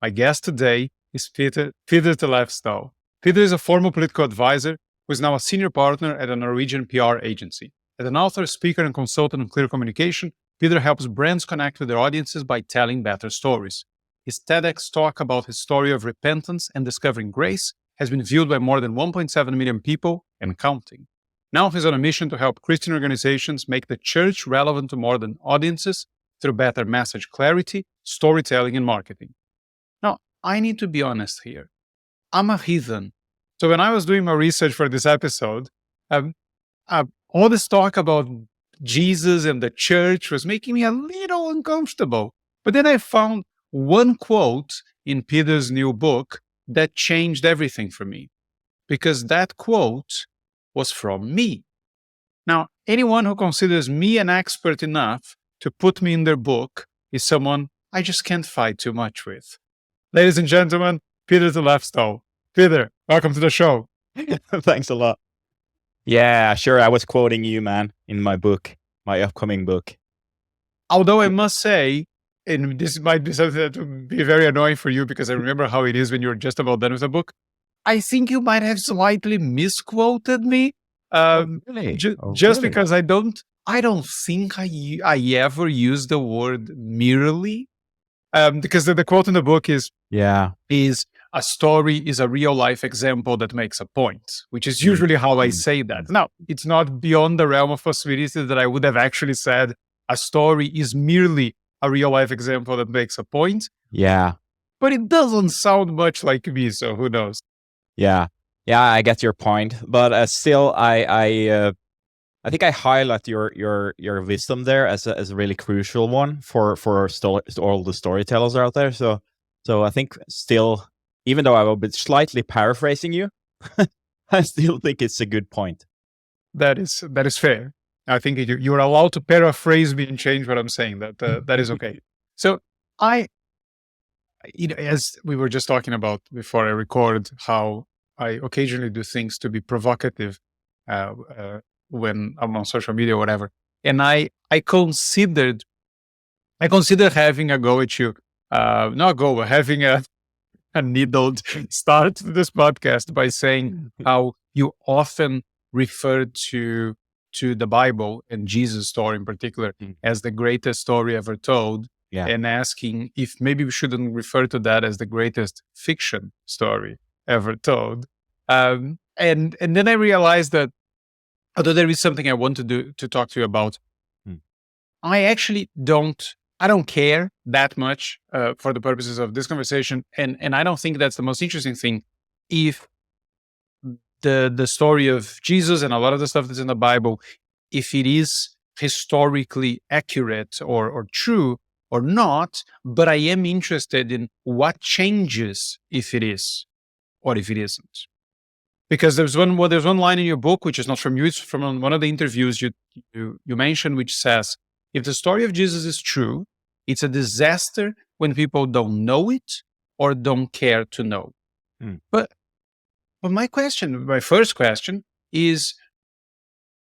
My guest today is Peder Tellefsdal. Peder is a former political advisor who is now a senior partner at a Norwegian PR agency. As an author, speaker, and consultant on clear communication, Peder helps brands connect with their audiences by telling better stories. His TEDx talk about his story of repentance and discovering grace has been viewed by more than 1.7 million people and counting. Now he's on a mission to help Christian organizations make the church relevant to modern audiences through better message clarity, storytelling, and marketing. Now, I need to be honest here. I'm a heathen. So when I was doing my research for this episode, all this talk about Jesus and the church was making me a little uncomfortable. But then I found one quote in Peder's new book that changed everything for me, because that quote was from me. Now, anyone who considers me an expert enough to put me in their book is someone I just can't fight too much with. Ladies and gentlemen, Peder Tellefsdal. Peder, welcome to the show. Thanks a lot. Yeah, sure. I was quoting you, man, in my book, my upcoming book. Although I must say, and this might be something that would be very annoying for you because I remember how it is when you're just about done with a book. I think you might have slightly misquoted me. Really? Just because I don't think I ever use the word merely. Because the quote in the book is a story is a real life example that makes a point, which is usually how I say that. Now, it's not beyond the realm of possibility that I would have actually said a story is merely a real life example that makes a point. Yeah. But it doesn't sound much like me, so who knows? Yeah, I get your point, but still, I think I highlight your wisdom there as a really crucial one for all the storytellers out there. So I think still, even though I will be slightly paraphrasing you, I still think it's a good point. That is fair. I think you're allowed to paraphrase me and change what I'm saying. That is okay. So as we were just talking about before I record, how I occasionally do things to be provocative when I'm on social media or whatever. And I consider having a go at you, having a needled start to this podcast by saying how you often refer to the Bible and Jesus' story in particular as the greatest story ever told. Yeah. And asking if maybe we shouldn't refer to that as the greatest fiction story ever told. And then I realized that although there is something I want to talk to you about, I actually don't care that much for the purposes of this conversation. And I don't think that's the most interesting thing. If the story of Jesus and a lot of the stuff that's in the Bible, if it is historically accurate or true, or not, but I am interested in what changes if it is or if it isn't. Because there's one line in your book, which is not from you, it's from one of the interviews you mentioned, which says, if the story of Jesus is true, it's a disaster when people don't know it or don't care to know. But my first question is,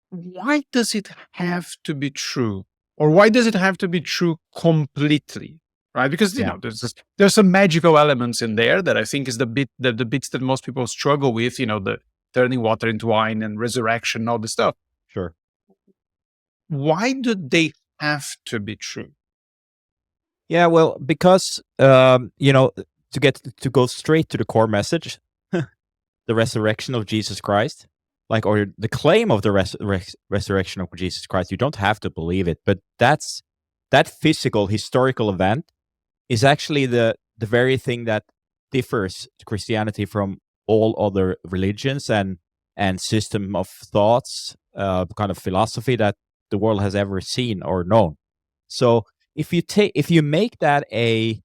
why does it have to be true? Or why does it have to be true completely, right? Because there's some magical elements in there that I think is the bits that most people struggle with. The turning water into wine and resurrection, and all this stuff. Sure. Why do they have to be true? Yeah, well, because to go straight to the core message, the resurrection of Jesus Christ. Or the claim of the resurrection of Jesus Christ, you don't have to believe it, but that physical historical event is actually the very thing that differs Christianity from all other religions and system of thoughts, kind of philosophy that the world has ever seen or known. So if you make that a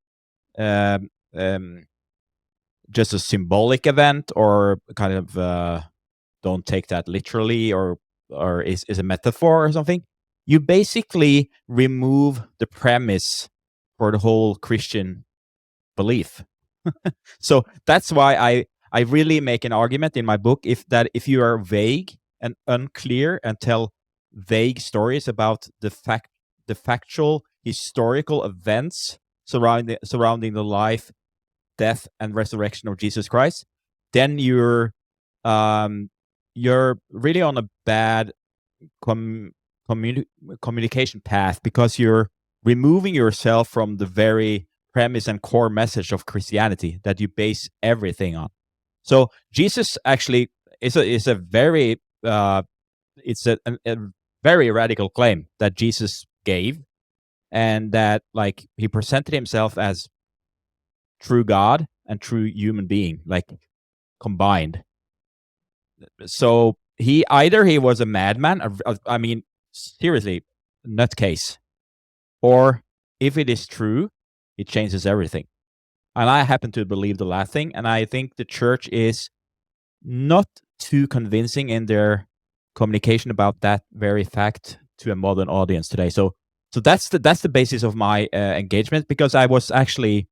just a symbolic event, or kind of don't take that literally, or is a metaphor or something, you basically remove the premise for the whole Christian belief. So that's why I really make an argument in my book if you are vague and unclear and tell vague stories about the factual historical events surrounding the life death and resurrection of Jesus Christ, then you're really on a bad communication path, because you're removing yourself from the very premise and core message of Christianity that you base everything on. So Jesus actually is a very it's a very radical claim that Jesus gave, and that like he presented himself as true God and true human being, like combined. So he was a madman, I mean, seriously, nutcase, or if it is true, it changes everything. And I happen to believe the last thing, and I think the church is not too convincing in their communication about that very fact to a modern audience today. So that's the basis of my engagement, because I was actually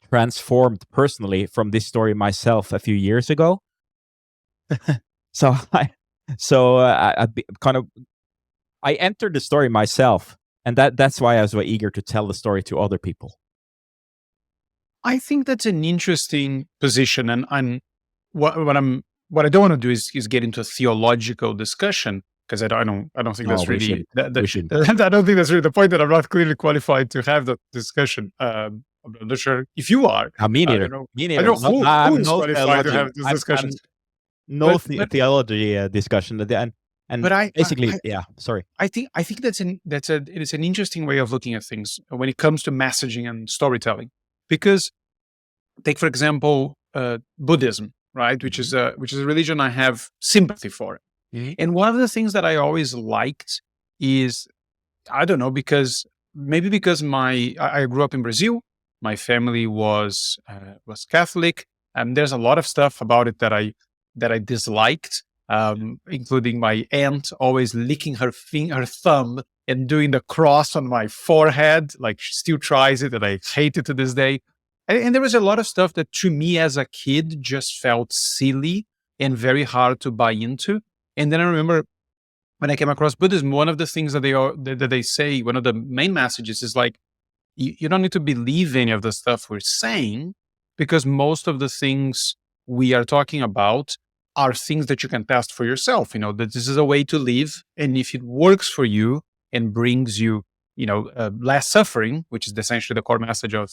transformed personally from this story myself a few years ago. So I entered the story myself, and that's why I was so eager to tell the story to other people. I think that's an interesting position, and what I don't want to do is get into a theological discussion, because I don't think that's really I don't think that's really the point. That I'm not clearly qualified to have that discussion. I'm not sure if you are. Me neither. I don't know who is qualified to have this discussion. No theology discussion, but basically, sorry. I think it is an interesting way of looking at things when it comes to messaging and storytelling. Because take, for example, Buddhism, right, which is a religion I have sympathy for. Mm-hmm. And one of the things that I always liked is, I don't know, because I grew up in Brazil, my family was Catholic, and there's a lot of stuff about it that I disliked, including my aunt always licking her thumb and doing the cross on my forehead. Like, she still tries it, and I hate it to this day. And there was a lot of stuff that to me as a kid just felt silly and very hard to buy into. And then I remember when I came across Buddhism, one of the things that they say, one of the main messages is like, you don't need to believe any of the stuff we're saying, because most of the things we are talking about are things that you can test for yourself. That this is a way to live, and if it works for you and brings you, less suffering, which is essentially the core message of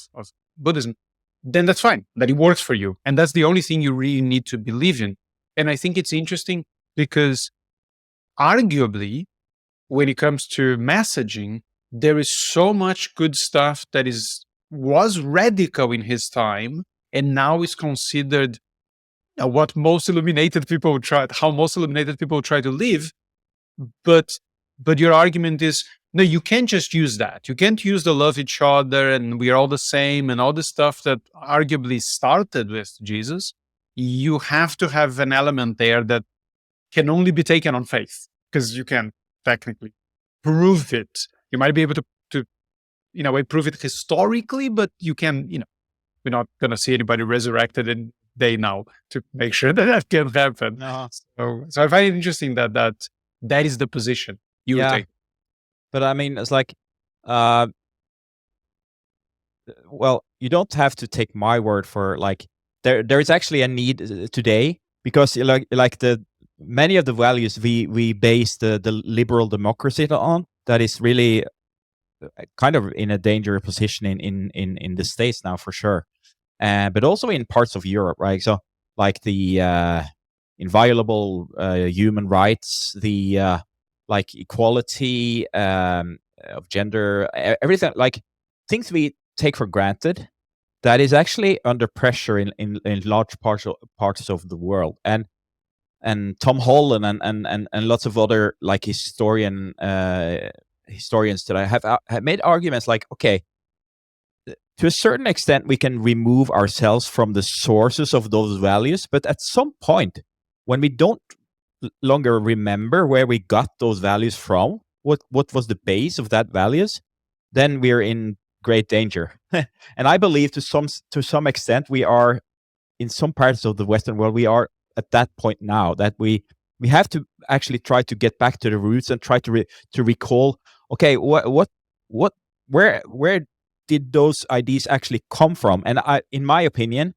Buddhism, then that's fine, that it works for you. And that's the only thing you really need to believe in. And I think it's interesting because arguably, when it comes to messaging, there is so much good stuff that was radical in his time, and now is considered how most illuminated people try to live. But your argument is, no, you can't just use that. You can't use the love each other and we are all the same and all the stuff that arguably started with Jesus. You have to have an element there that can only be taken on faith, because you can technically prove it. You might be able to in a way, prove it historically, but you can, we're not going to see anybody resurrected in day now to make sure that can happen. No. So I find it interesting that is the position you would take. But I mean, it's like, well, you don't have to take my word for, like, there is actually a need today, because like the many of the values we base the liberal democracy on, that is really kind of in a dangerous position in the States now, for sure, but also in parts of Europe, right? So like the inviolable human rights, the like equality of gender, everything, like things we take for granted, that is actually under pressure in large parts of the world. And Tom Holland and lots of other like historians that I have made arguments like, okay, to a certain extent we can remove ourselves from the sources of those values, but at some point when we don't longer remember where we got those values from, what was the base of that values, then we're in great danger. And I believe to some extent we are, in some parts of the Western world, we are at that point now, that we have to actually try to get back to the roots and try to recall, okay, where did those ideas actually come from? And in my opinion,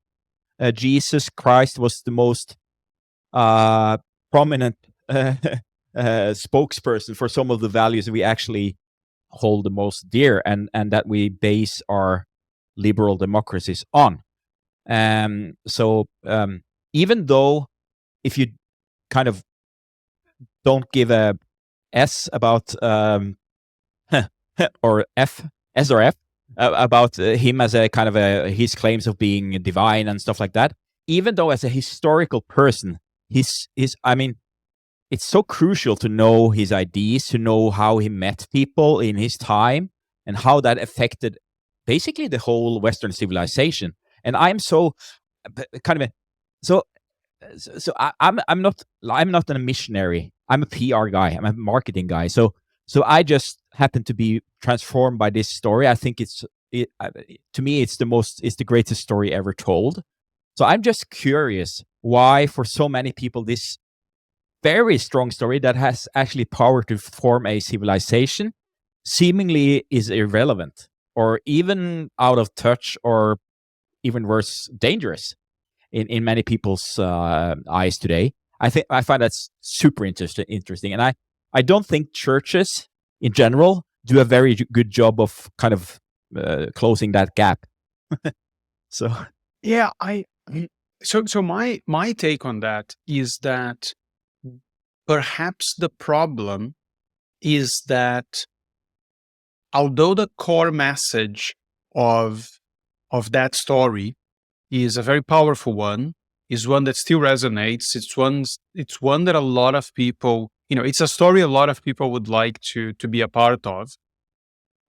Jesus Christ was the most prominent spokesperson for some of the values we actually hold the most dear, and that we base our liberal democracies on. So even though if you kind of don't give a S about or F, S or F about him as a kind of his claims of being divine and stuff like that, even though as a historical person, I mean, it's so crucial to know his ideas, to know how he met people in his time and how that affected basically the whole Western civilization. And I'm so kind of I'm not a missionary. I'm a PR guy. I'm a marketing guy. So I just happen to be transformed by this story. I think to me it's the greatest story ever told. So I'm just curious why for so many people this very strong story that has actually power to form a civilization seemingly is irrelevant or even out of touch or even worse, dangerous in many people's eyes today. I find that's super interesting. And I don't think churches in general do a very good job of kind of closing that gap. So Yeah, so my take on that is that perhaps the problem is that although the core message of that story is a very powerful one, is one that still resonates. It's one that a lot of people, it's a story a lot of people would like to be a part of.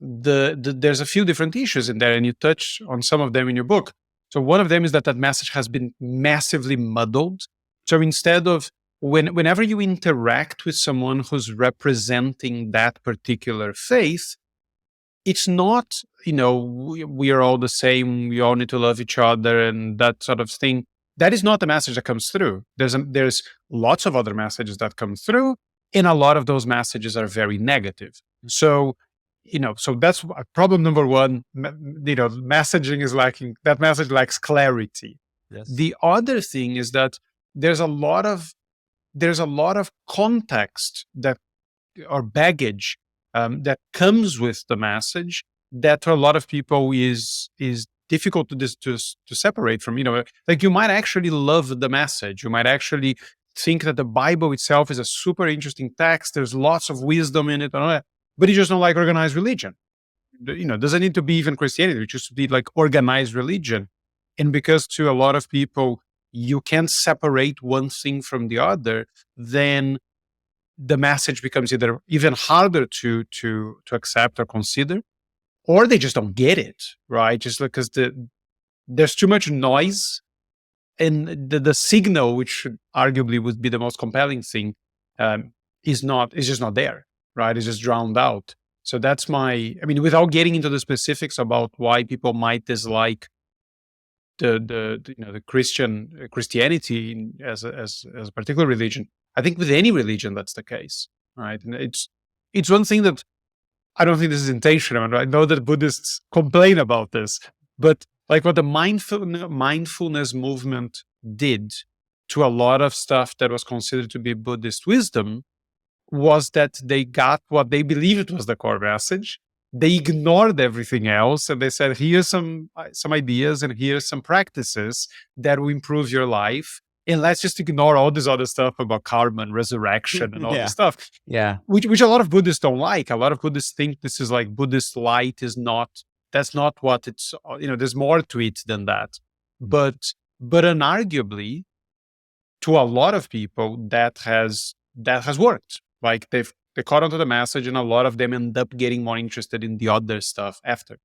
There's a few different issues in there, and you touch on some of them in your book. So one of them is that message has been massively muddled. So instead of whenever you interact with someone who's representing that particular faith, it's not, we are all the same, we all need to love each other and that sort of thing. That is not the message that comes through. There's lots of other messages that come through, and a lot of those messages are very negative. So, so that's problem number one. Messaging is lacking. That message lacks clarity. yes. The other thing is that there's a lot of context or baggage that comes with the message that for a lot of people is difficult to separate from. Like you might actually love the message. You might actually think that the Bible itself is a super interesting text. There's lots of wisdom in it, but you just don't like organized religion. Doesn't need to be even Christianity. It just be like organized religion. And because to a lot of people, you can't separate one thing from the other, then the message becomes either even harder to accept or consider, or they just don't get it, right? Just because there's too much noise, and the signal, which arguably would be the most compelling thing, is just not there, right? It's just drowned out. So that's without getting into the specifics about why people might dislike the Christianity as a particular religion. I think with any religion that's the case, right? And it's one thing that I don't think this is intentional. And I know that Buddhists complain about this, but like what the mindfulness movement did to a lot of stuff that was considered to be Buddhist wisdom was that they got what they believed was the core message. They ignored everything else, and they said, here's some ideas and here's some practices that will improve your life. And let's just ignore all this other stuff about karma and resurrection and all this stuff. Yeah. Which a lot of Buddhists don't like. A lot of Buddhists think this is like Buddhist light that's not what it's, there's more to it than that. But unarguably, to a lot of people, that has worked. Like they caught onto the message, and a lot of them end up getting more interested in the other stuff after.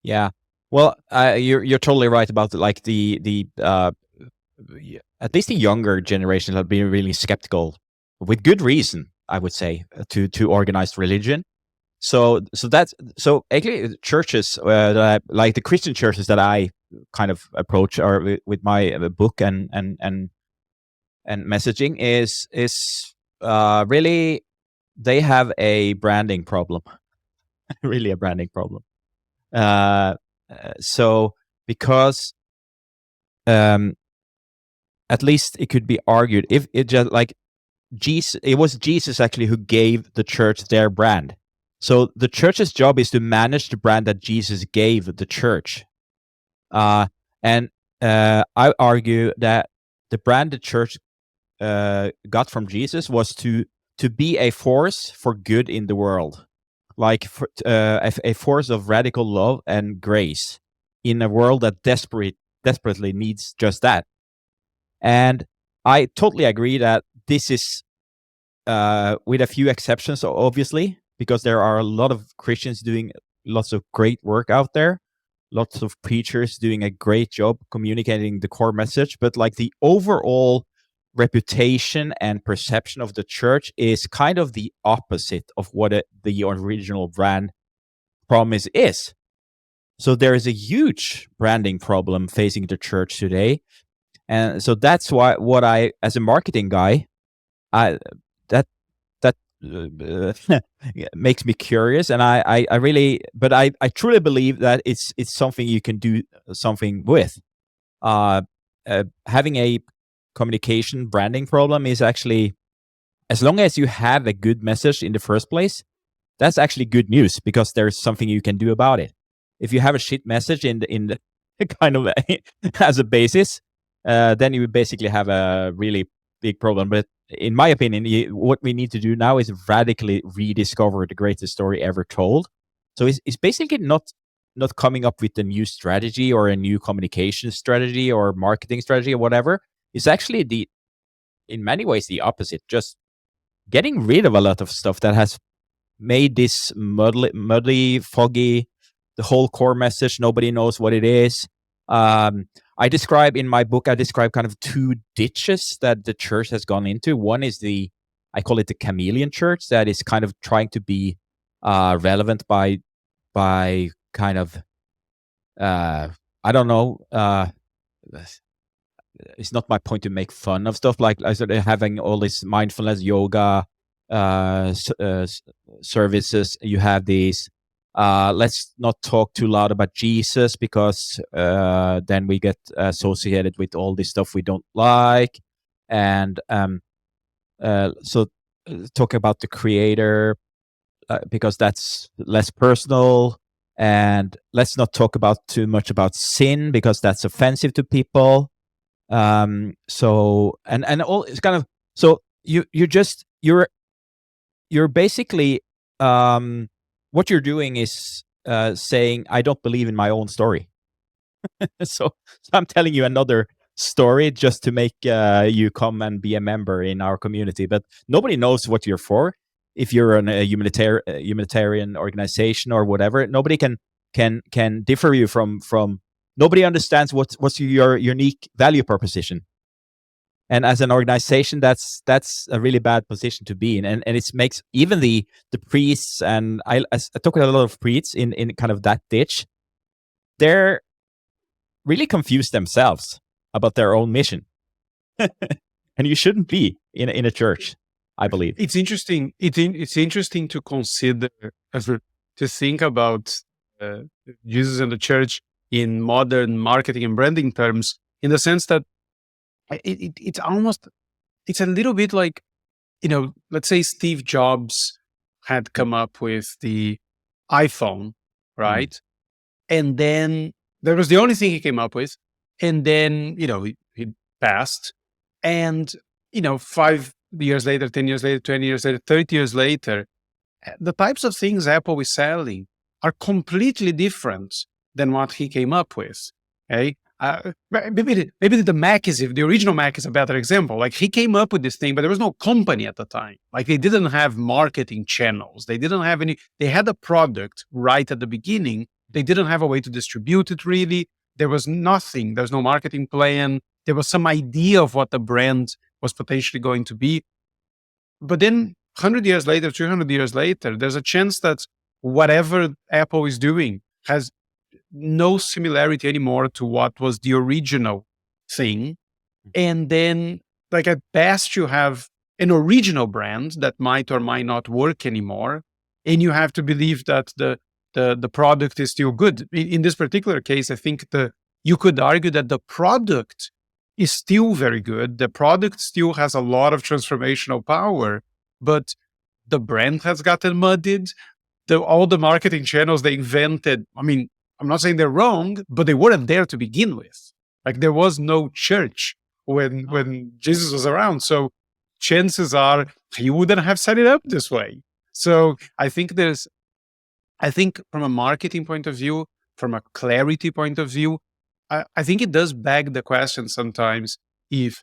Yeah. Well, you're totally right about like the at least the younger generation have been really skeptical, with good reason, I would say, to organized religion. So actually churches, like the Christian churches that I kind of approach or with my book and messaging is really, they have a branding problem, really a branding problem. So because at least it could be argued if it just like Jesus, it was Jesus actually who gave the church their brand. So the church's job is to manage the brand that Jesus gave the church. And I argue that the brand the church got from Jesus was to be a force for good in the world, like a force of radical love and grace in a world that desperately needs just that. And I totally agree that this is, with a few exceptions, obviously, because there are a lot of Christians doing lots of great work out there, lots of preachers doing a great job communicating the core message, but like the overall reputation and perception of the church is kind of the opposite of what the original brand promise is. So there is a huge branding problem facing the church today. And so that's why what I, as a marketing guy, that makes me curious, and I really, but I truly believe that it's something you can do something with. Having a communication branding problem is actually, as long as you have a good message in the first place, that's actually good news because there's something you can do about it. If you have a shit message in the kind of as a basis, then you basically have a really big problem. But in my opinion, what we need to do now is radically rediscover the greatest story ever told. So it's basically not coming up with a new strategy or a new communication strategy or marketing strategy or whatever. It's actually in many ways the opposite. Just getting rid of a lot of stuff that has made this muddy, foggy, the whole core message. Nobody knows what it is. I describe in my book, kind of two ditches that the church has gone into. One is I call it the chameleon church, that is kind of trying to be relevant by kind of, I don't know, it's not my point to make fun of stuff like sort of having all this mindfulness yoga services. You have these, let's not talk too loud about Jesus because then we get associated with all this stuff we don't like. And so talk about the creator because that's less personal. And let's not talk about too much about sin because that's offensive to people. So and all it's kind of, so you're basically what you're doing is saying, I don't believe in my own story. So I'm telling you another story just to make you come and be a member in our community. But nobody knows what you're for. If you're a humanitarian organization or whatever, nobody can differ you from. Nobody understands what's your unique value proposition. And as an organization, that's a really bad position to be in. And it makes even the priests, and I talk with a lot of priests in kind of that ditch, they're really confused themselves about their own mission. And you shouldn't be in a church, I believe. It's interesting. It's interesting to consider, to think about Jesus and the church in modern marketing and branding terms, in the sense that it's a little bit like, let's say Steve Jobs had come up with the iPhone, right? And then that was the only thing he came up with. And then, he passed. And, 5 years later, 10 years later, 20 years later, 30 years later, the types of things Apple is selling are completely different than what he came up with. Okay? Maybe the original Mac is a better example. Like, he came up with this thing, but there was no company at the time. Like, they didn't have marketing channels. They didn't have they had a product right at the beginning. They didn't have a way to distribute it really. There was nothing. There's no marketing plan. There was some idea of what the brand was potentially going to be. But then 100 years later, 200 years later, there's a chance that whatever Apple is doing has no similarity anymore to what was the original thing. And then, like, at best, you have an original brand that might or might not work anymore. And you have to believe that the the product is still good. In this particular case, I think you could argue that the product is still very good. The product still has a lot of transformational power, but the brand has gotten muddied. All the marketing channels they invented, I mean, I'm not saying they're wrong, but they weren't there to begin with. Like, there was no church when Jesus was around. So chances are he wouldn't have set it up this way. So I think from a marketing point of view, from a clarity point of view, I think it does beg the question sometimes, if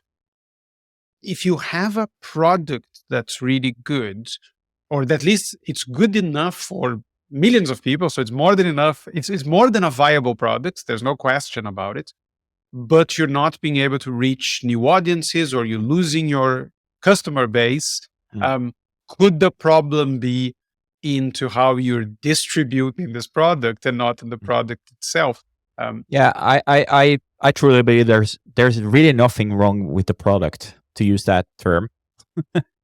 you have a product that's really good, or at least it's good enough for millions of people, so it's more than enough, it's more than a viable product, there's no question about it, but you're not being able to reach new audiences, or you're losing your customer base, could the problem be into how you're distributing this product and not in the product itself? I truly believe there's really nothing wrong with the product, to use that term.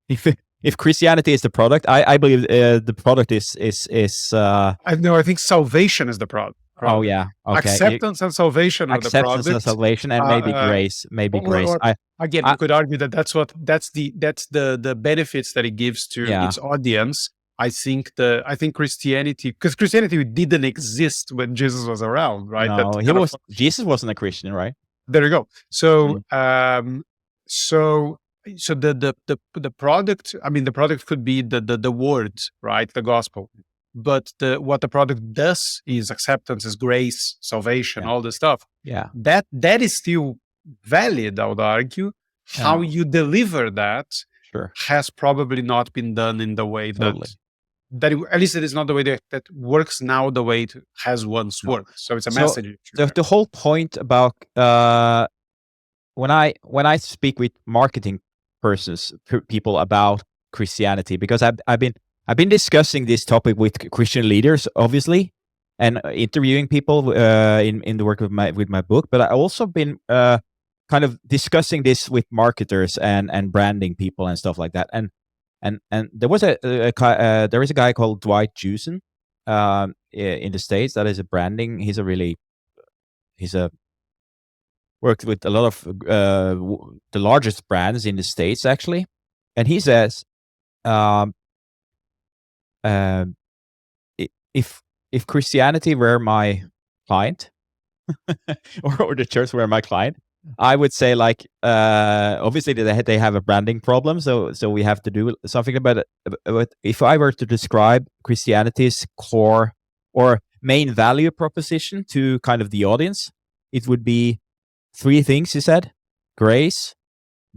If Christianity is the product, I believe the product is. I think salvation is the product. Oh yeah, okay. Acceptance and salvation are the product. Acceptance and salvation, and maybe grace. Again, we could argue that that's the benefits that it gives to its audience. I think Christianity, because Christianity didn't exist when Jesus was around, right? No, Jesus wasn't a Christian, right? There you go. So, so the product, I mean, the product could be the word, right? The gospel. But what the product does is acceptance, is grace, salvation, all this stuff. Yeah. That is still valid, I would argue. How you deliver that has probably not been done in the way at least it is not the way that works now the way it has once worked. So it's a message. The whole point about when I speak with marketing people about Christianity, because I've been discussing this topic with Christian leaders, obviously, and interviewing people in the work of my book. But I've also been kind of discussing this with marketers and branding people and stuff like that. And there was there is a guy called Dwight Jewson in the States that is a branding. He's worked with a lot of the largest brands in the States, actually, and he says, if Christianity were my client, or the church were my client, I would say, like, obviously they have a branding problem, so we have to do something about it. But if I were to describe Christianity's core or main value proposition to kind of the audience, it would be three things, he said: grace,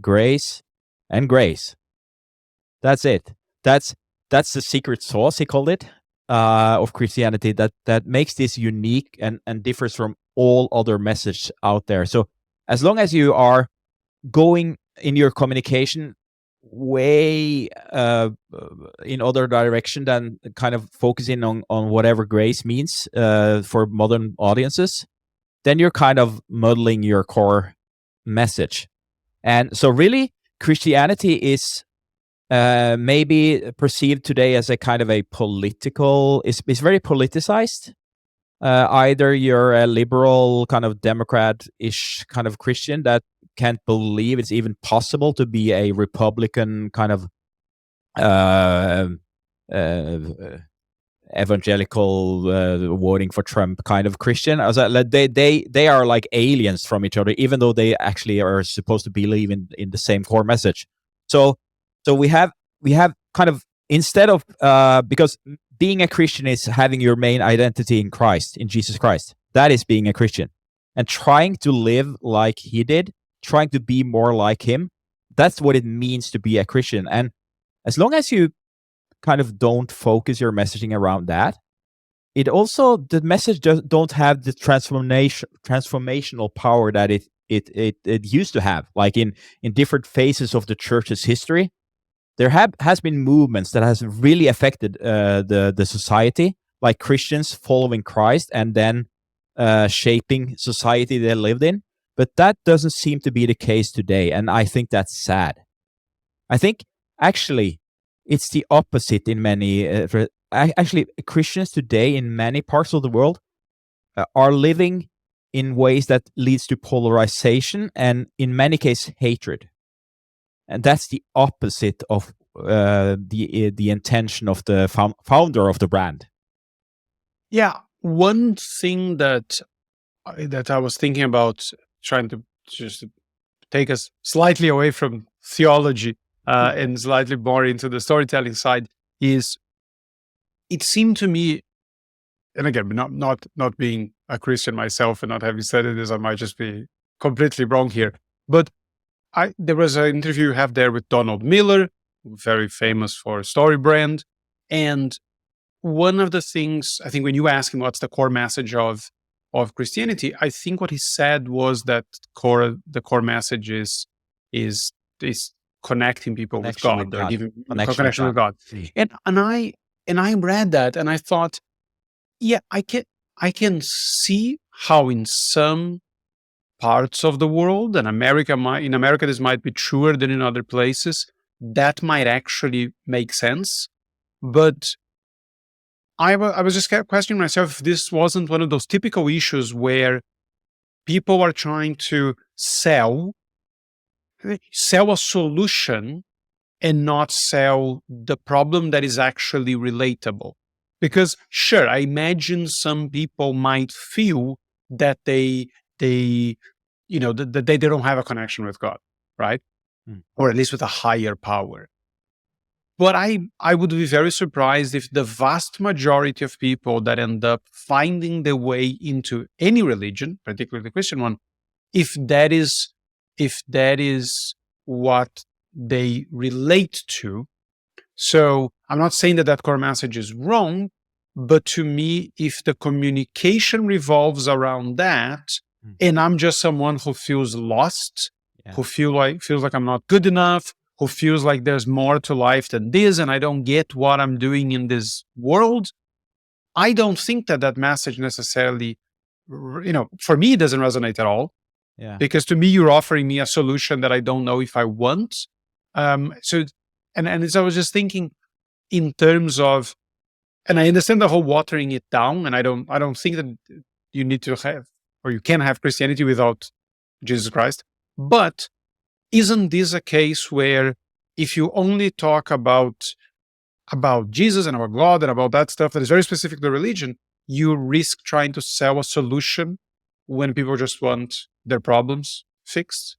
grace, and grace. That's it. That's the secret sauce, he called it, of Christianity, that makes this unique and differs from all other messages out there. So as long as you are going in your communication way in other direction than kind of focusing on whatever grace means for modern audiences, then you're kind of muddling your core message. And so really, Christianity is maybe perceived today as a kind of a political, it's very politicized. Either you're a liberal kind of Democrat-ish kind of Christian that can't believe it's even possible to be a Republican kind of evangelical voting for Trump kind of Christian. As they are like aliens from each other, even though they actually are supposed to believe in the same core message. So we have kind of, instead of because being a Christian is having your main identity in Christ, in Jesus Christ. That is being a Christian. And trying to live like he did, trying to be more like him, that's what it means to be a Christian. And as long as you kind of don't focus your messaging around that, it also, the message don't have the transformational power that it used to have. Like in different phases of the church's history, there has been movements that has really affected the society, like Christians following Christ and then shaping society they lived in. But that doesn't seem to be the case today, and I think that's sad. I think actually it's the opposite in many actually Christians today in many parts of the world are living in ways that leads to polarization and in many cases hatred, and that's the opposite of the intention of the founder of the brand. Yeah, one thing that I was thinking about, trying to just take us slightly away from theology and slightly more into the storytelling side, is it seemed to me, and again, not being a Christian myself and not having studied this, I might just be completely wrong here. But there was an interview you have there with Donald Miller, very famous for Storybrand, and one of the things, I think, when you ask him what's the core message of Christianity, I think what he said was that the core message is connecting people with God, or giving connection with God. And I read that and I thought, yeah, I can see how in some parts of the world, and in America this might be truer than in other places, that might actually make sense. But I was just questioning myself if this wasn't one of those typical issues where people are trying to sell a solution and not sell the problem that is actually relatable. Because sure, I imagine some people might feel that they that they don't have a connection with God, right? Or at least with a higher power. But I would be very surprised if the vast majority of people that end up finding their way into any religion, particularly the Christian one, if that is what they relate to. So I'm not saying that core message is wrong, but to me, if the communication revolves around that, and I'm just someone who feels lost, who feels like I'm not good enough, who feels like there's more to life than this, and I don't get what I'm doing in this world, I don't think that message necessarily, for me, it doesn't resonate at all. Yeah. Because to me, you're offering me a solution that I don't know if I want. So I was just thinking in terms of, and I understand the whole watering it down, and I don't think that you need to have, or you can have Christianity without Jesus Christ. But isn't this a case where if you only talk about Jesus and about God and about that stuff that is very specific to religion, you risk trying to sell a solution when people just want their problems fixed?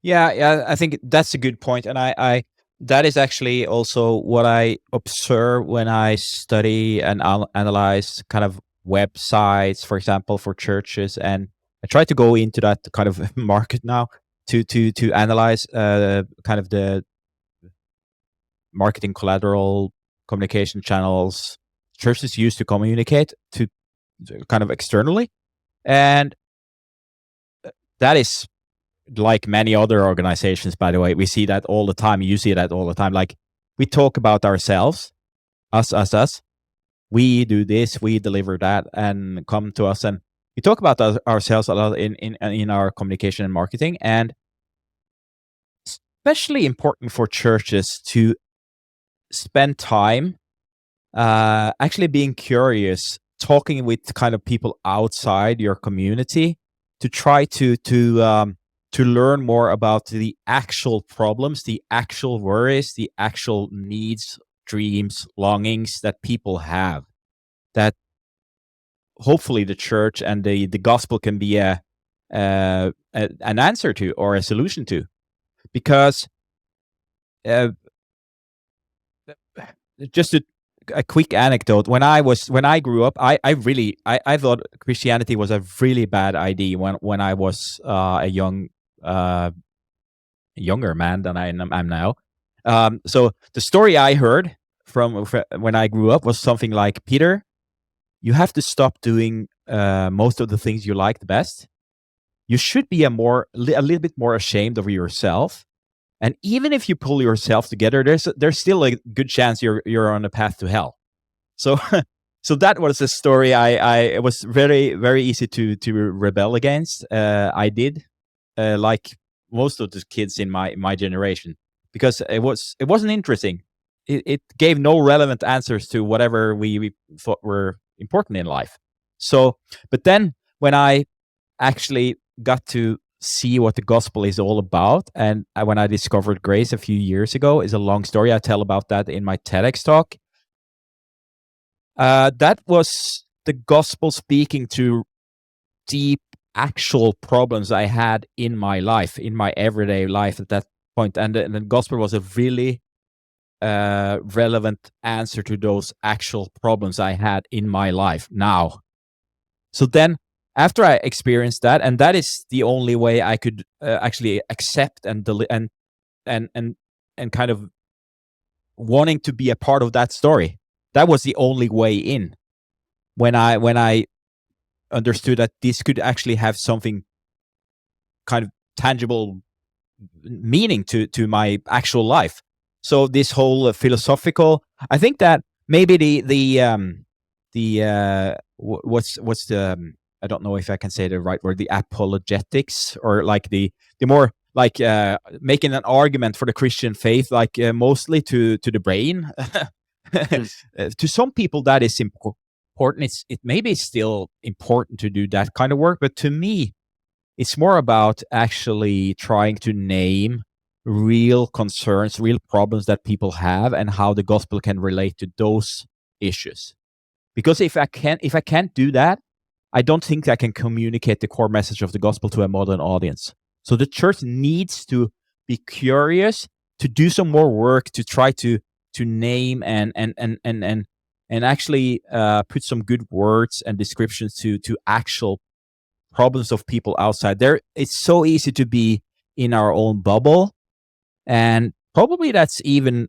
Yeah, I think that's a good point, and I that is actually also what I observe when I study and analyze kind of websites, for example, for churches, and I try to go into that kind of market now to analyze kind of the marketing collateral, communication channels churches use to communicate to kind of externally, and that is like many other organizations, by the way. We see that all the time. You see that all the time. Like, we talk about ourselves, us. We do this, we deliver that, and come to us. And we talk about ourselves a lot in our communication and marketing. And especially important for churches to spend time actually being curious, talking with kind of people outside your community to try to learn more about the actual problems, the actual worries, the actual needs, dreams, longings that people have, that hopefully the church and the gospel can be an answer to, or a solution to. Because just a quick anecdote, when I grew up, I thought Christianity was a really bad idea when I was a younger man than I am now. So the story I heard from when I grew up was something like, Peter, you have to stop doing most of the things you like the best. You should be a little bit more ashamed of yourself. And even if you pull yourself together, there's still a good chance you're on a path to hell. So so that was a story it was very, very easy to rebel against. I did, like most of the kids in my generation, because it wasn't interesting. it gave no relevant answers to whatever we thought were important in life. So, but then when I actually got to see what the gospel is all about, and when I discovered grace a few years ago, is a long story. I tell about that in my TEDx talk. That was the gospel speaking to deep, actual problems I had in my life, in my everyday life at that point. And the gospel was a really relevant answer to those actual problems I had in my life now. So then, after I experienced that, and that is the only way I could actually accept and kind of wanting to be a part of that story. That was the only way in. When I understood that this could actually have something kind of tangible meaning to my actual life. So this whole philosophical, I think that maybe what's the I don't know if I can say the right word, the apologetics, or like the more like making an argument for the Christian faith, like mostly to the brain. To some people that is important. It maybe it's still important to do that kind of work, but to me, it's more about actually trying to name real concerns, real problems that people have, and how the gospel can relate to those issues. Because if I can't do that, I don't think I can communicate the core message of the gospel to a modern audience. So the church needs to be curious, to do some more work, to try to name and actually put some good words and descriptions to actual problems of people outside there. It's so easy to be in our own bubble, and probably that's even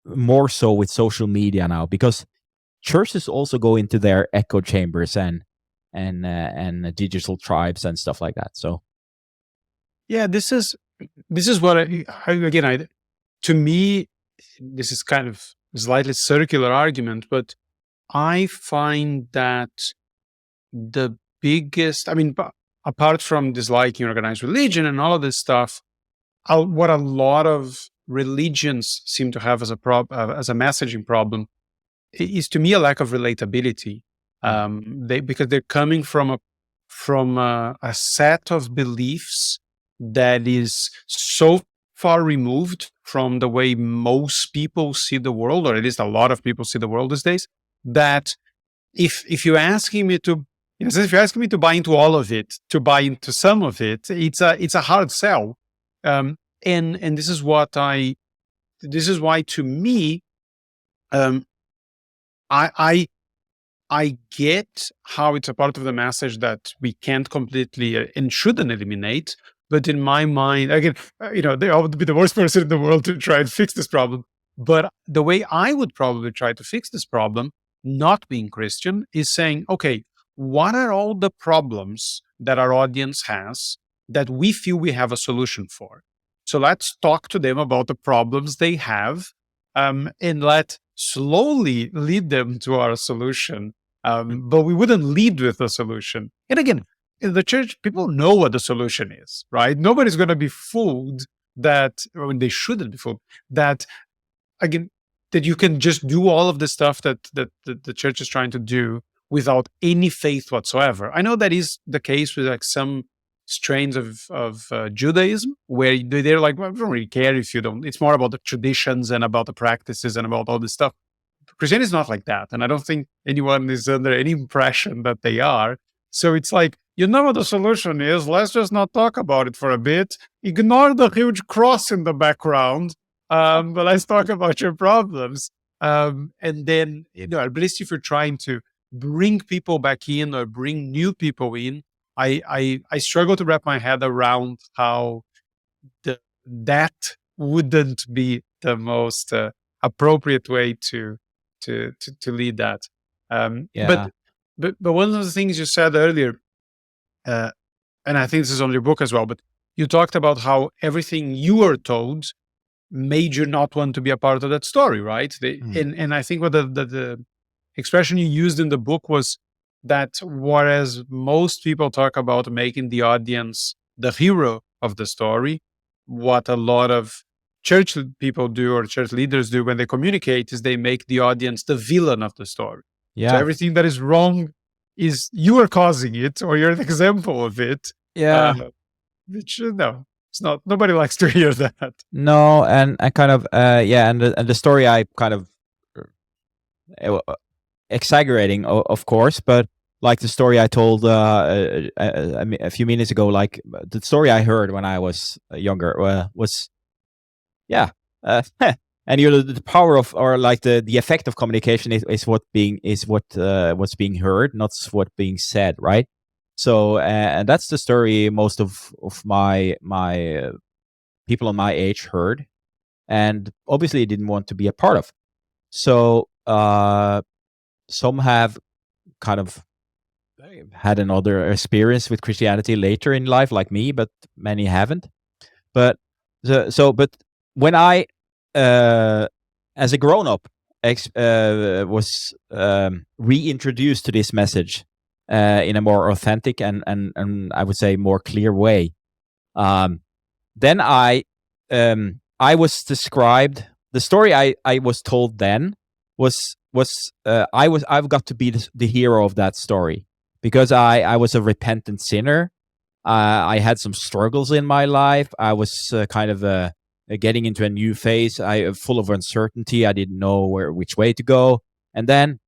more so with social media now, because churches also go into their echo chambers and digital tribes and stuff like that. So Yeah, this is what to me, this is kind of a slightly circular argument, but I find that the biggest, apart from disliking organized religion and all of this stuff, what a lot of religions seem to have as a messaging problem is, to me, a lack of relatability. Because they're coming from a set of beliefs that is so far removed from the way most people see the world, or at least a lot of people see the world these days, that if you're asking me to, if you're asking me to buy into all of it, to buy into some of it, it's a hard sell. And this is why to me, I get how it's a part of the message that we can't completely and shouldn't eliminate. But in my mind, again, I would be the worst person in the world to try and fix this problem. But the way I would probably try to fix this problem, not being Christian, is saying, okay, what are all the problems that our audience has that we feel we have a solution for? So let's talk to them about the problems they have, and let slowly lead them to our solution. But we wouldn't lead with the solution. And again, in the church, people know what the solution is, right? Nobody's going to be fooled that, or they shouldn't be fooled that, again, that you can just do all of the stuff that the church is trying to do without any faith whatsoever. I know that is the case with like some strains of Judaism, where they're like, well, I don't really care if you don't. It's more about the traditions and about the practices and about all this stuff. Christianity is not like that, and I don't think anyone is under any impression that they are. So it's like, you know what the solution is? Let's just not talk about it for a bit. Ignore the huge cross in the background, but let's talk about your problems. And then, at least if you're trying to bring people back in or bring new people in, I struggle to wrap my head around how that wouldn't be the most appropriate way to lead that. yeah, But one of the things you said earlier, and I think this is on your book as well, but you talked about how everything you were told made you not want to be a part of that story, right? And I think what the expression you used in the book was that whereas most people talk about making the audience the hero of the story, what a lot of church people do or church leaders do when they communicate is they make the audience the villain of the story. So Yeah. everything that is wrong is you are causing it or you're an example of it. Yeah. Which no, it's not. Nobody likes to hear that. No, and I kind of and the story I kind of exaggerating, of course, but like the story I told I mean, a few minutes ago, like the story I heard when I was younger was and the power of, or like the effect of communication is what's being heard, not what being said, right? So and that's the story most of my people on my age heard, and obviously didn't want to be a part of. So some have kind of had another experience with Christianity later in life, like me, but many haven't. But but when I, as a grown up, was reintroduced to this message in a more authentic and I would say more clear way, then I was described. The story I was told then was I've got to be the hero of that story, because I was a repentant sinner. I had some struggles in my life. I was kind of getting into a new phase. Full of uncertainty. I didn't know which way to go. And then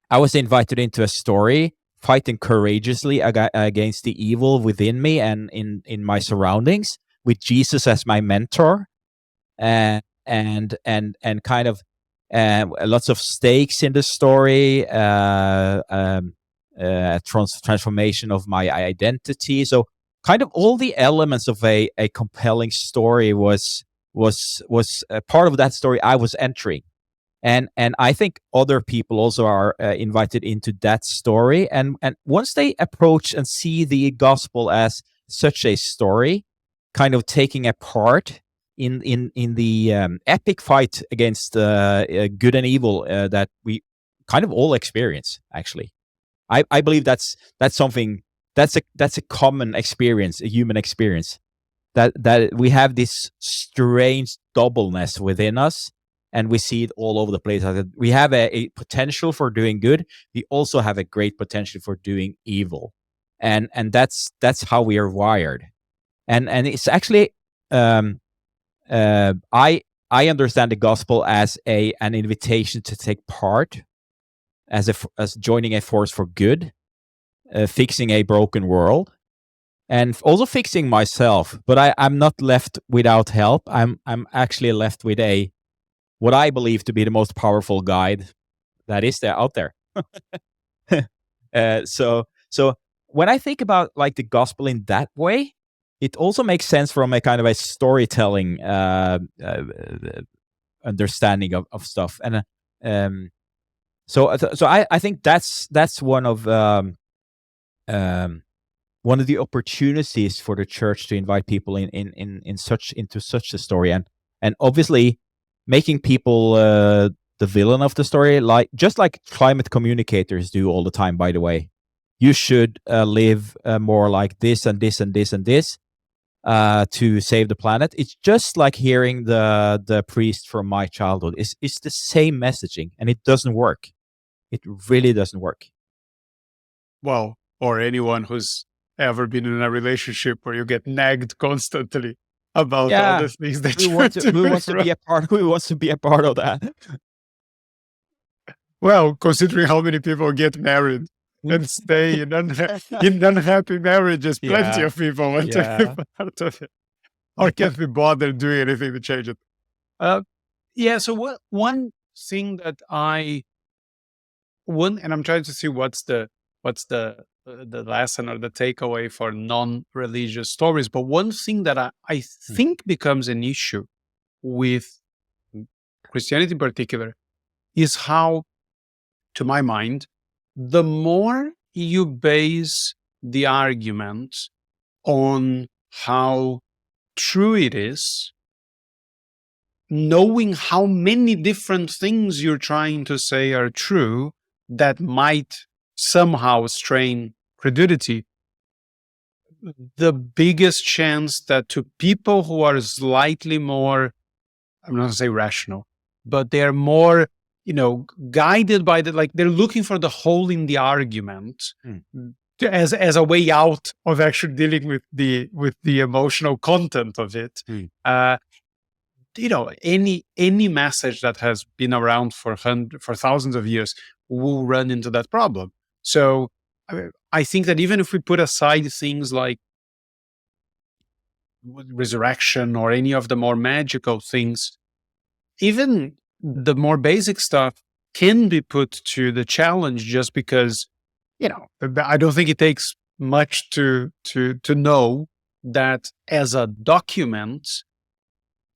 I was invited into a story, fighting courageously against the evil within me and in my surroundings, with Jesus as my mentor, and kind of lots of stakes in the story, transformation of my identity. So kind of all the elements of a compelling story was a part of that story I was entering. And I think other people also are invited into that story. And once they approach and see the gospel as such a story, kind of taking a part in the epic fight against good and evil that we kind of all experience. Actually, I believe that's something that's a common experience, a human experience, that we have this strange doubleness within us, and we see it all over the place. We have a potential for doing good. We also have a great potential for doing evil, and that's how we are wired. And it's actually I understand the gospel as an invitation to take part, as joining a force for good, fixing a broken world, and also fixing myself. But I'm not left without help. I'm actually left with what I believe to be the most powerful guide that is out there. So when I think about like the gospel in that way, it also makes sense from a kind of a storytelling understanding of stuff. And so I think that's one of the opportunities for the church to invite people into such a story, and obviously making people the villain of the story, just like climate communicators do all the time. By the way, you should live more like this and this and this and this to save the planet. It's just like hearing the priest from my childhood. It's the same messaging, and it doesn't work. It really doesn't work. Well, or anyone who's ever been in a relationship where you get nagged constantly about all the things that who wants to be a part. Who wants to be a part of that? Well, considering how many people get married and stay in unhappy marriages, plenty of people want to be part of it, or can't be bothered doing anything to change it. So one thing that and I'm trying to see what's the lesson or the takeaway for non-religious stories. But one thing that I think becomes an issue with Christianity in particular is how, to my mind, the more you base the argument on how true it is, knowing how many different things you're trying to say are true that might somehow strain credulity, the biggest chance that to people who are slightly more I'm not going to say rational, but they are more, guided by they're looking for the hole in the argument as a way out of actually dealing with the emotional content of it. Any message that has been around for thousands of years will run into that problem. So I think that even if we put aside things like resurrection or any of the more magical things, even the more basic stuff can be put to the challenge, just because, I don't think it takes much to know that as a document,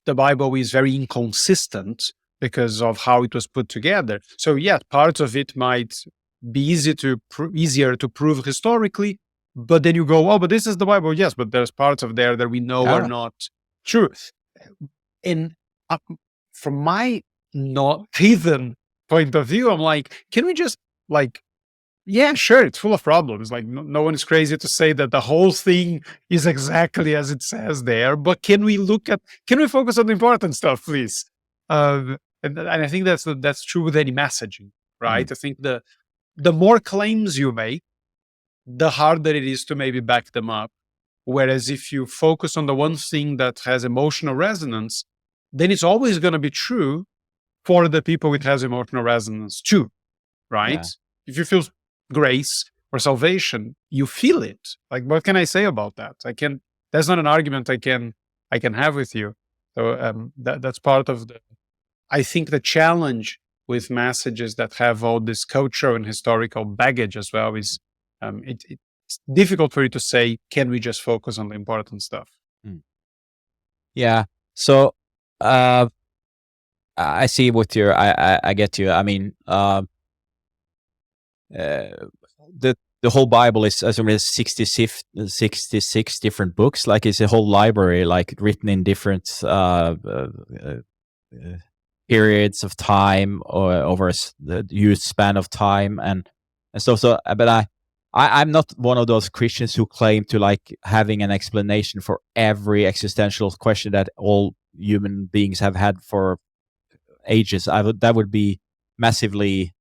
the Bible is very inconsistent because of how it was put together. So yeah, parts of it might be easier to prove historically, but then you go, oh, but this is the Bible. Yes, but there's parts of there that we know are not true. And from my not heathen point of view, I'm like, can we just yeah, sure, it's full of problems. Like no one is crazy to say that the whole thing is exactly as it says there, but can we focus on the important stuff, please? And I think that's true with any messaging, right? I think the more claims you make, the harder it is to maybe back them up. Whereas if you focus on the one thing that has emotional resonance, then it's always going to be true for the people it has emotional resonance too, right? Yeah. If you feel grace or salvation, you feel it. Like, what can I say about that? That's not an argument I can have with you. So that's part of I think the challenge with messages that have all this cultural and historical baggage as well is it's difficult for you to say, can we just focus on the important stuff? Yeah. So I see what I get you. I mean, the whole Bible is, as I mean, 66 different books. Like, it's a whole library, like written in different periods of time or over a huge span of time, and so. But I'm not one of those Christians who claim to like having an explanation for every existential question that all human beings have had for ages. That would be massively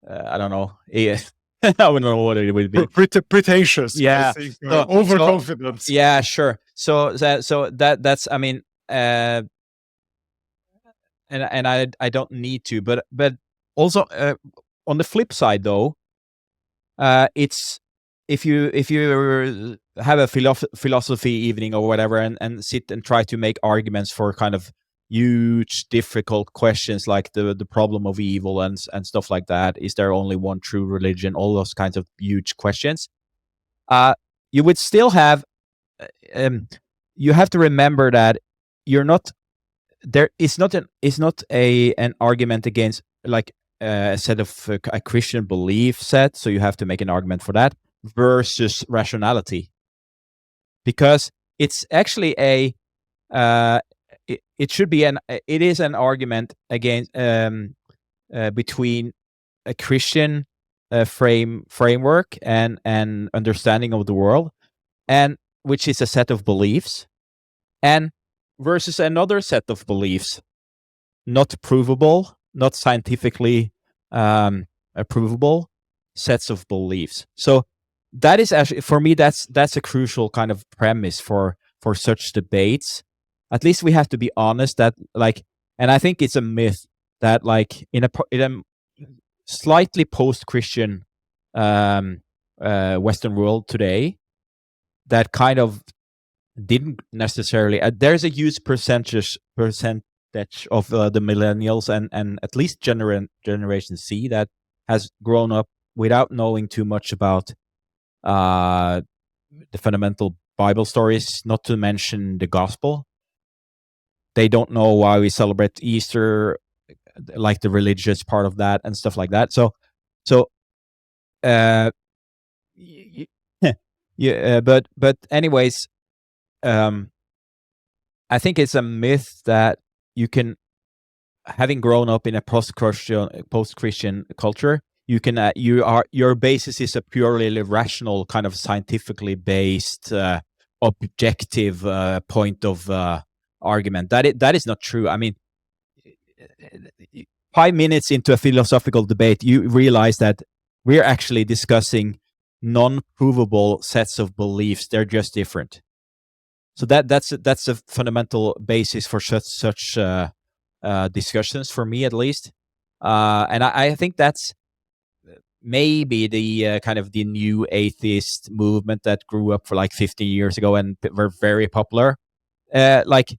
I don't know. I don't know what it would be. Pretentious. Yeah. I think, overconfident. Yeah, sure. So that's, I mean, and I don't need to, but also on the flip side though, it's if you have a philosophy evening or whatever and sit and try to make arguments for kind of huge difficult questions like the problem of evil and stuff like that, is there only one true religion, all those kinds of huge questions, you would still have you have to remember that you're not there. It's not an argument against like a set of a Christian belief set, so you have to make an argument for that versus rationality, because it's actually it is an argument against between a Christian framework and understanding of the world, and which is a set of beliefs, and versus another set of beliefs, not provable, not scientifically provable sets of beliefs. So that is actually, for me, that's a crucial kind of premise for such debates. At least we have to be honest that, like, and I think it's a myth that, like, in a slightly post-Christian Western world today, that kind of didn't necessarily. There's a huge percentage of the millennials and at least Generation C that has grown up without knowing too much about the fundamental Bible stories, not to mention the gospel. They don't know why we celebrate Easter, like the religious part of that and stuff like that. So, yeah. But anyways, I think it's a myth that you can, having grown up in a post-Christian culture, you can your basis is a purely rational, kind of scientifically based, objective point of argument. That is not true. I mean, 5 minutes into a philosophical debate, you realize that we're actually discussing non-provable sets of beliefs. They're just different. So that's a fundamental basis for such discussions, for me at least. And I think that's maybe the kind of the new atheist movement that grew up for like 50 years ago and were very popular. Like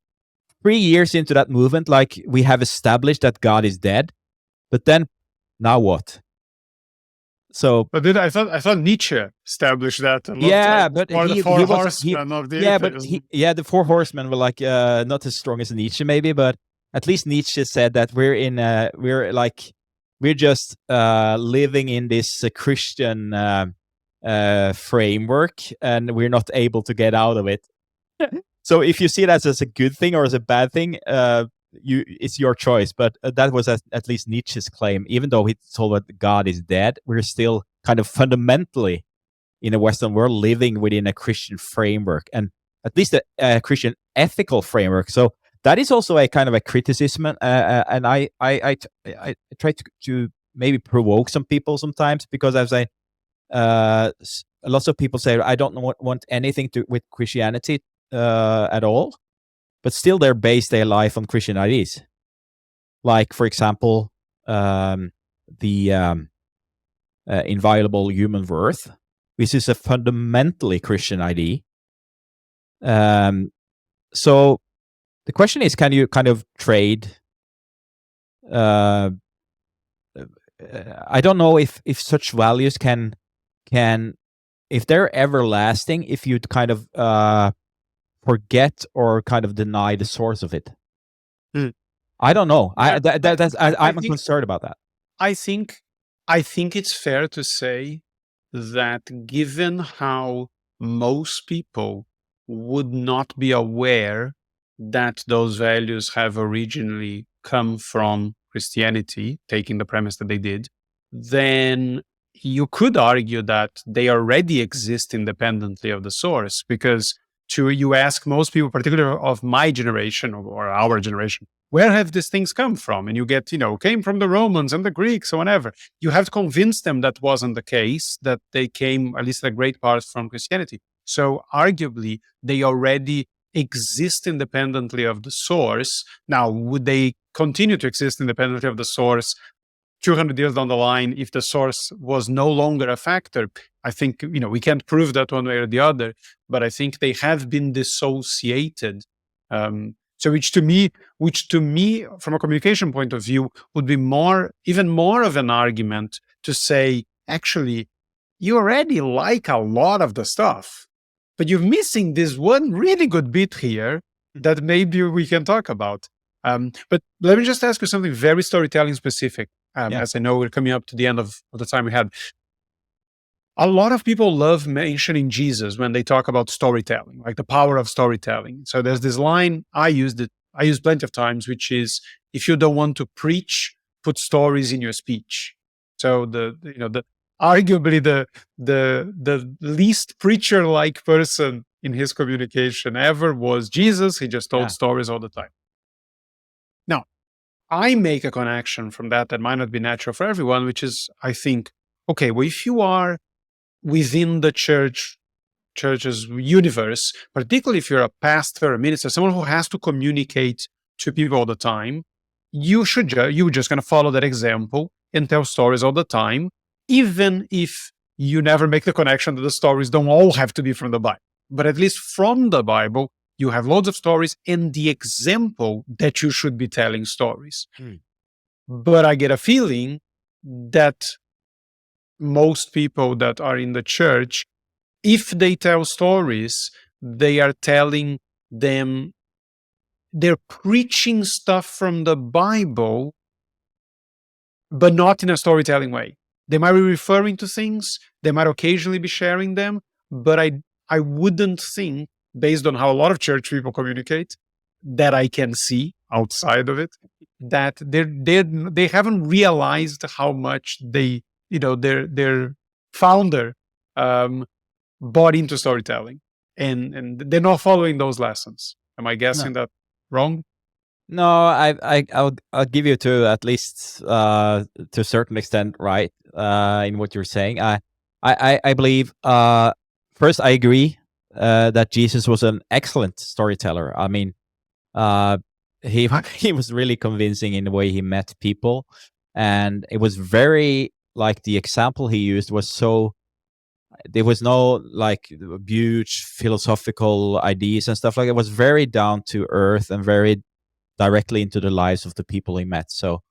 3 years into that movement, like we have established that God is dead, but then now what? So, but then I thought Nietzsche established that a long yeah, time. but Or the he four was horsemen of the yeah, but atheism. the four horsemen were like not as strong as Nietzsche maybe, but at least Nietzsche said that we're just living in this Christian framework, and we're not able to get out of it. So if you see it as a good thing or as a bad thing, it's your choice. But that was at least Nietzsche's claim. Even though he told that God is dead, we're still kind of fundamentally in a Western world living within a Christian framework, and at least a Christian ethical framework. So that is also a kind of a criticism, and I try to maybe provoke some people sometimes, because as lots of people say, I don't want anything with Christianity at all, but still they base their life on Christian ideas. Like, for example, the inviolable human worth, which is a fundamentally Christian idea. So the question is, can you kind of trade? I don't know if such values can if they're everlasting, if you'd kind of forget or kind of deny the source of it. I don't know. I'm concerned about that. I think it's fair to say that given how most people would not be aware that those values have originally come from Christianity, taking the premise that they did, then you could argue that they already exist independently of the source. Because you ask most people, particularly of my generation or our generation, where have these things come from? And you get, came from the Romans and the Greeks or whatever. You have to convince them that wasn't the case, that they came, at least a great part, from Christianity. So arguably, they already exist independently of the source. Now, would they continue to exist independently of the source 200 years down the line if the source was no longer a factor? I think, we can't prove that one way or the other, but I think they have been dissociated. So which to me, from a communication point of view, would be even more of an argument to say, actually, you already like a lot of the stuff, but you're missing this one really good bit here that maybe we can talk about. But let me just ask you something very storytelling specific, as I know we're coming up to the end of the time we had. A lot of people love mentioning Jesus when they talk about storytelling, like the power of storytelling. So there's this line, I use plenty of times, which is, if you don't want to preach, put stories in your speech. So arguably the least preacher-like person in his communication ever was Jesus. He just told stories all the time. Now, I make a connection from that might not be natural for everyone, which is, I think, okay, well, if you are within the church's universe, particularly if you're a pastor, a minister, someone who has to communicate to people all the time, you're just going to follow that example and tell stories all the time, even if you never make the connection that the stories don't all have to be from the Bible. But at least from the Bible, you have loads of stories and the example that you should be telling stories. But I get a feeling that most people that are in the church, if they tell stories, they are telling them, they're preaching stuff from the Bible, but not in a storytelling way. They might be referring to things, they might occasionally be sharing them, but I wouldn't think, based on how a lot of church people communicate, that I can see outside of it, that they haven't realized how much their founder bought into storytelling, and they're not following those lessons. Am I guessing that? wrong? No, I'll give you to at least to a certain extent right in what you're saying. I believe first I agree that Jesus was an excellent storyteller. I mean, he he was really convincing in the way he met people, and it was very like the example he used was so. There was no like huge philosophical ideas and stuff like that. It was very down to earth and very directly into the lives of the people he met. So,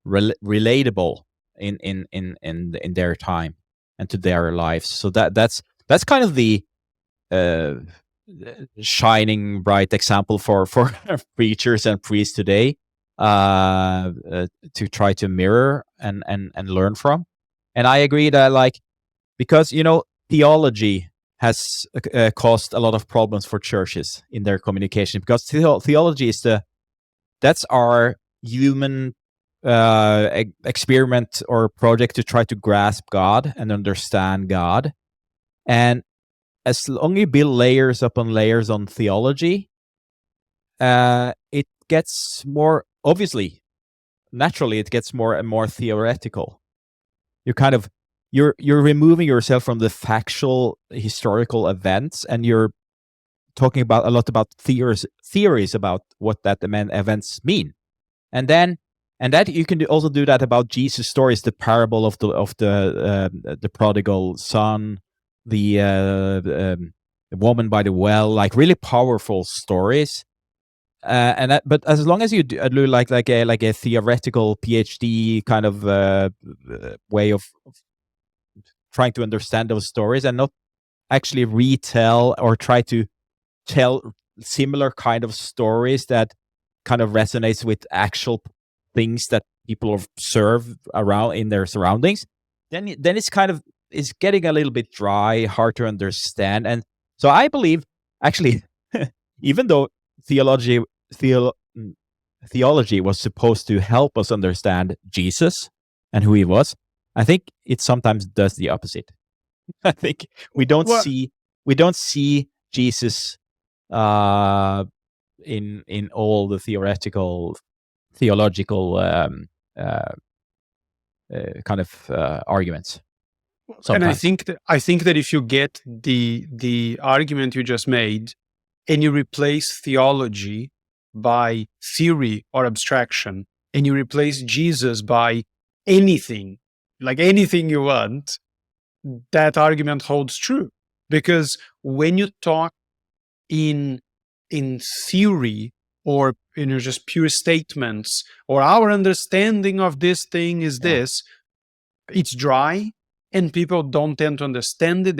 relatable in their time and to their lives. So that's kind of the uh, shining bright example for preachers and priests today to try to mirror and learn from. And I agree that like because theology has caused a lot of problems for churches in their communication because theology is that's our human experiment or project to try to grasp God and understand God. And as long as you build layers upon layers on theology, it gets more, obviously, naturally, it gets more and more theoretical. You're removing yourself from the factual historical events, and you're talking about a lot about theories about what that events mean, and that you can also do that about Jesus stories, the parable of the prodigal son, the woman by the well, like really powerful stories. But as long as you do like a theoretical PhD kind of way of trying to understand those stories and not actually retell or try to tell similar kind of stories that kind of resonates with actual things that people observe around in their surroundings, then it's getting a little bit dry, hard to understand. And so I believe actually even though theology was supposed to help us understand Jesus and who he was, I think it sometimes does the opposite. I think we don't see Jesus in all the theological kind of arguments. And I Sometimes. think that if you get the argument you just made and you replace theology by theory or abstraction, and you replace Jesus by anything, like anything you want, that argument holds true. Because when you talk in theory or just pure statements, or our understanding of this thing is this, it's dry and people don't tend to understand it.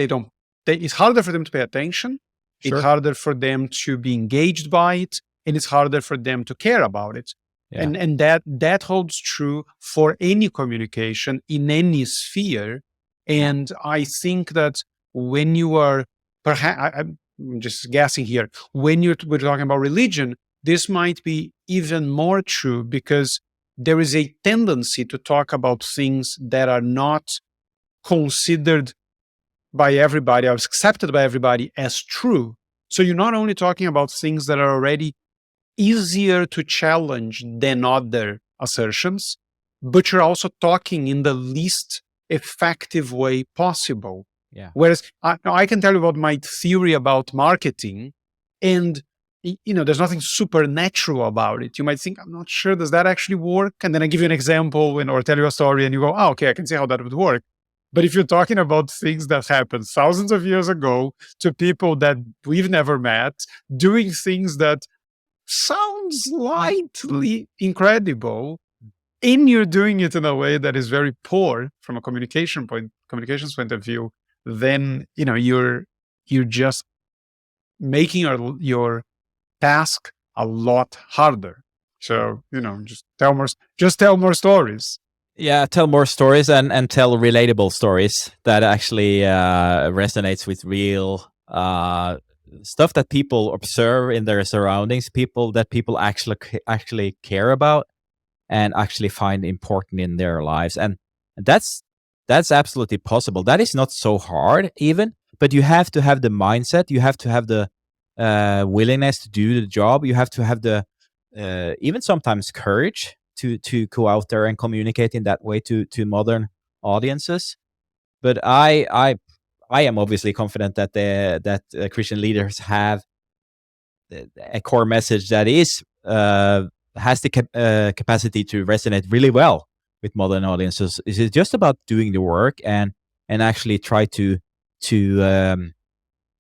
It's harder for them to pay attention. Sure. It's harder for them to be engaged by it, and it's harder for them to care about it. Yeah. And that holds true for any communication in any sphere. And I think that when you are, perhaps, I'm just guessing here, when we're talking about religion, this might be even more true because there is a tendency to talk about things that are not considered by everybody or accepted by everybody as true. So you're not only talking about things that are already easier to challenge than other assertions, but you're also talking in the least effective way possible. Yeah. Whereas I can tell you about my theory about marketing, and there's nothing supernatural about it. You might think, I'm not sure, does that actually work? And then I give you an example or tell you a story and you go, oh, okay, I can see how that would work. But if you're talking about things that happened thousands of years ago to people that we've never met, doing things that sounds slightly incredible, and you're doing it in a way that is very poor from a communications point of view, then you're just making your task a lot harder. So just tell more stories. Yeah, tell more stories and tell relatable stories that actually resonates with real stuff that people observe in their surroundings, people actually care about and actually find important in their lives. And that's absolutely possible. That is not so hard even, but you have to have the mindset, you have to have the willingness to do the job. You have to have the even sometimes courage to go out there and communicate in that way to modern audiences. But I am obviously confident that Christian leaders have a core message that is has the capacity to resonate really well with modern audiences. It's just about doing the work and actually try to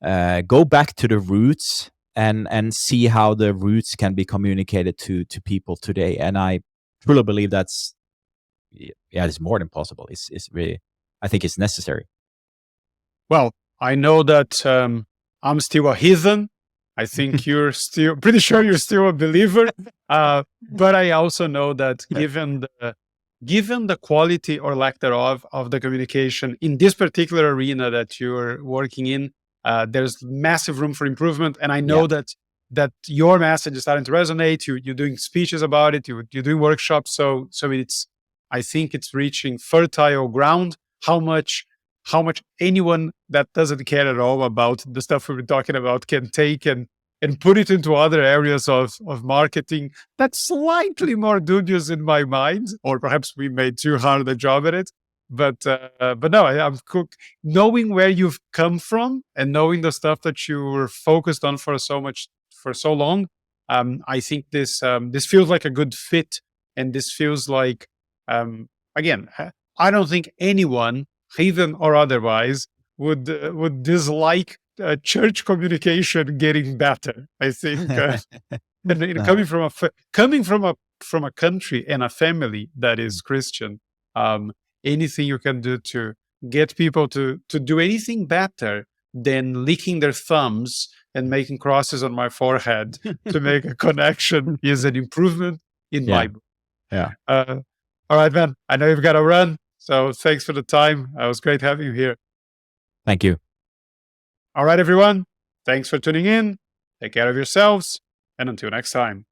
go back to the roots and see how the roots can be communicated to people today. And I truly believe it's more than possible. It's really, I think it's necessary. Well, I know that I'm still a heathen. I think you're still pretty sure you're still a believer. But I also know that given the quality or lack thereof of the communication in this particular arena that you're working in, there's massive room for improvement. And I know that your message is starting to resonate. You're doing speeches about it. You're doing workshops. So I think it's reaching fertile ground. How much anyone that doesn't care at all about the stuff we've been talking about can take and put it into other areas of marketing that's slightly more dubious in my mind, or perhaps we made too hard a job at it. But no, I'm knowing where you've come from and knowing the stuff that you were focused on for so long. I think this feels like a good fit, and this feels like again, I don't think anyone, heathen or otherwise, would dislike church communication getting better. I think, and coming from a country and a family that is Christian, anything you can do to get people to do anything better than licking their thumbs and making crosses on my forehead to make a connection is an improvement in my book. Yeah. All right, man. I know you've got to run. So thanks for the time. It was great having you here. Thank you. All right, everyone. Thanks for tuning in. Take care of yourselves. And until next time.